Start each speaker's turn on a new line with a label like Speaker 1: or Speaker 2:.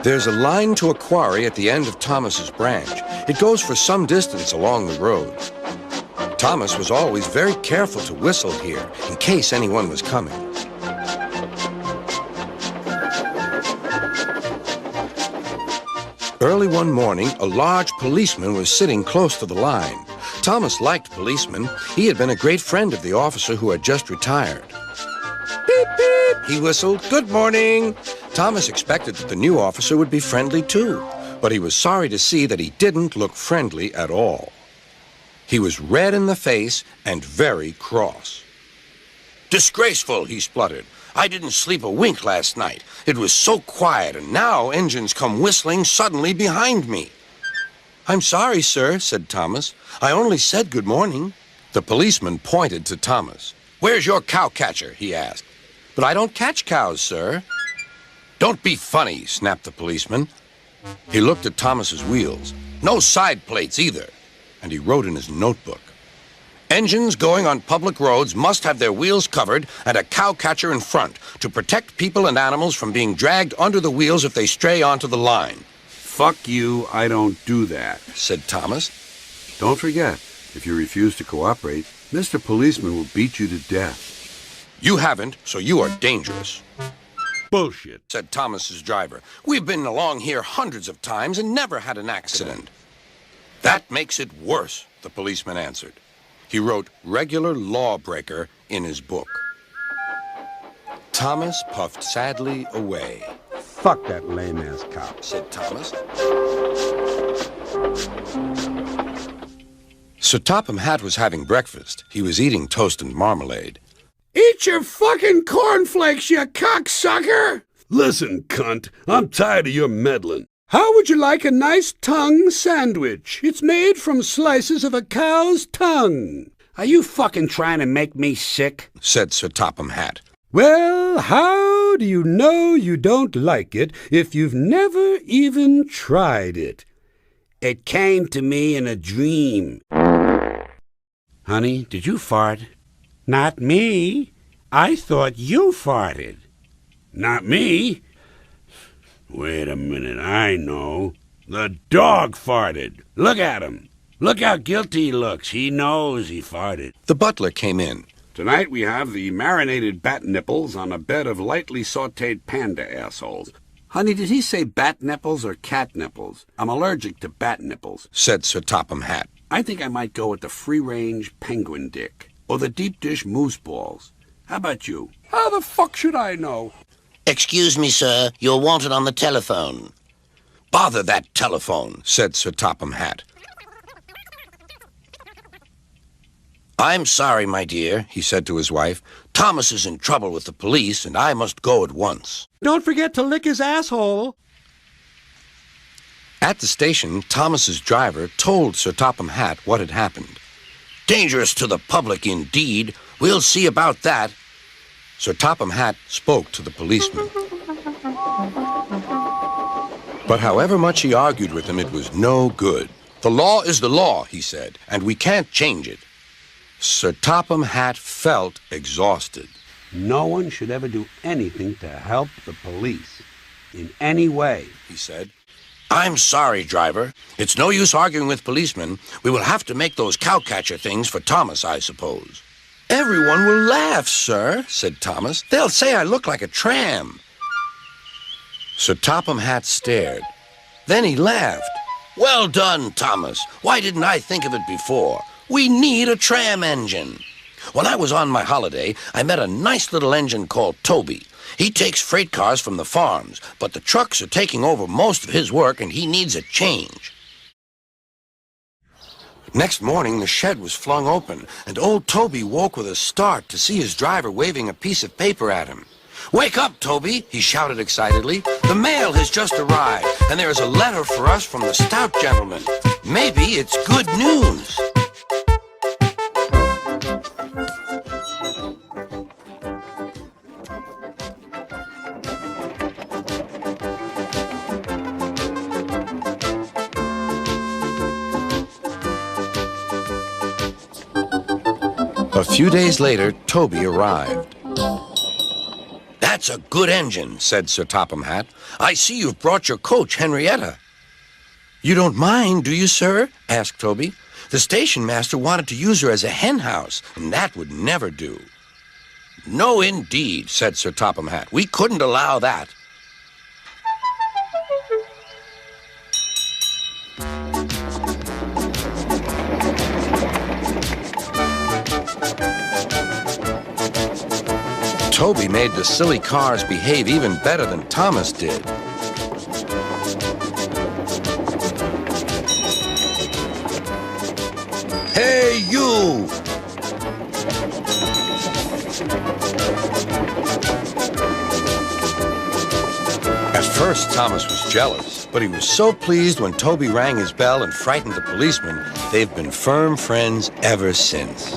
Speaker 1: There's a line to a quarry at the end of Thomas's branch. It goes for some distance along the road. Thomas was always very careful to whistle here in case anyone was coming. Early one morning, a large policeman was sitting close to the line. Thomas liked policemen. He had been a great friend of the officer who had just retired. Beep, beep, he whistled. Good morning. Thomas expected that the new officer would be friendly too, but he was sorry to see that he didn't look friendly at all. He was red in the face and very cross. Disgraceful, he spluttered. I didn't sleep a wink last night. It was so quiet, and now engines come whistling suddenly behind me. I'm sorry, sir, said Thomas. I only said good morning. The policeman pointed to Thomas. Where's your cowcatcher? He asked. But I don't catch cows, sir. Don't be funny, snapped the policeman. He looked at Thomas's wheels. No side plates either. And he wrote in his notebook. Engines going on public roads must have their wheels covered and a cowcatcher in front to protect people and animals from being dragged under the wheels if they stray onto the line.
Speaker 2: Fuck you, I don't do that,
Speaker 1: said Thomas.
Speaker 2: Don't forget, if you refuse to cooperate, Mr. Policeman will beat you to death.
Speaker 1: You haven't, so you are dangerous.
Speaker 2: Bullshit,
Speaker 1: said Thomas's driver. We've been along here hundreds of times and never had an accident. That makes it worse, the policeman answered. He wrote regular lawbreaker in his book. Thomas puffed sadly away.
Speaker 2: Fuck that lame-ass cop,
Speaker 1: said Thomas. So Topham Hatt was having breakfast. He was eating toast and marmalade.
Speaker 3: Eat your fucking cornflakes, you cocksucker!
Speaker 2: Listen, cunt, I'm tired of your meddling.
Speaker 3: How would you like a nice tongue sandwich? It's made from slices of a cow's tongue.
Speaker 4: Are you fucking trying to make me sick?
Speaker 1: Said Sir Topham Hatt.
Speaker 3: Well, how do you know you don't like it if you've never even tried it?
Speaker 4: It came to me in a dream. Honey, did you fart? Not me. I thought you farted.
Speaker 2: Not me. Wait a minute, I know. The dog farted. Look at him. Look how guilty he looks. He knows he farted.
Speaker 1: The butler came in.
Speaker 2: Tonight we have the marinated bat nipples on a bed of lightly sautéed panda assholes. Honey, did he say bat nipples or cat nipples? I'm allergic to bat nipples,
Speaker 1: said Sir Topham Hatt.
Speaker 2: I think I might go with the free-range penguin dick or the deep dish moose balls. How about you?
Speaker 3: How the fuck should I know?
Speaker 5: Excuse me, sir. You're wanted on the telephone.
Speaker 1: Bother that telephone, said Sir Topham Hatt. I'm sorry, my dear, he said to his wife. Thomas is in trouble with the police, and I must go at once.
Speaker 3: Don't forget to lick his asshole.
Speaker 1: At the station, Thomas's driver told Sir Topham Hatt what had happened. Dangerous to the public, indeed. We'll see about that. Sir Topham Hatt spoke to the policeman. But however much he argued with him, it was no good. The law is the law, he said, and we can't change it. Sir Topham Hatt felt exhausted.
Speaker 4: No one should ever do anything to help the police. In any way,
Speaker 1: he said. I'm sorry, driver. It's no use arguing with policemen. We will have to make those cowcatcher things for Thomas, I suppose. Everyone will laugh, sir, said Thomas. They'll say I look like a tram. Sir Topham Hatt stared. Then he laughed. Well done, Thomas. Why didn't I think of it before? We need a tram engine. When I was on my holiday, I met a nice little engine called Toby. He takes freight cars from the farms, but the trucks are taking over most of his work and he needs a change. Next morning, the shed was flung open, and old Toby woke with a start to see his driver waving a piece of paper at him. Wake up, Toby, he shouted excitedly. The mail has just arrived, and there is a letter for us from the stout gentleman. Maybe it's good news. A few days later, Toby arrived. That That's a good engine, said Sir Topham Hatt. I see you've brought your coach, Henrietta. You don't mind, do you, sir? Asked Toby. The station master wanted to use her as a hen house, and that would never do. No, indeed, said Sir Topham Hatt. We couldn't allow that. Toby made the silly cars behave even better than Thomas did. Hey, you! At first, Thomas was jealous, but he was so pleased when Toby rang his bell and frightened the policeman, they've been firm friends ever since.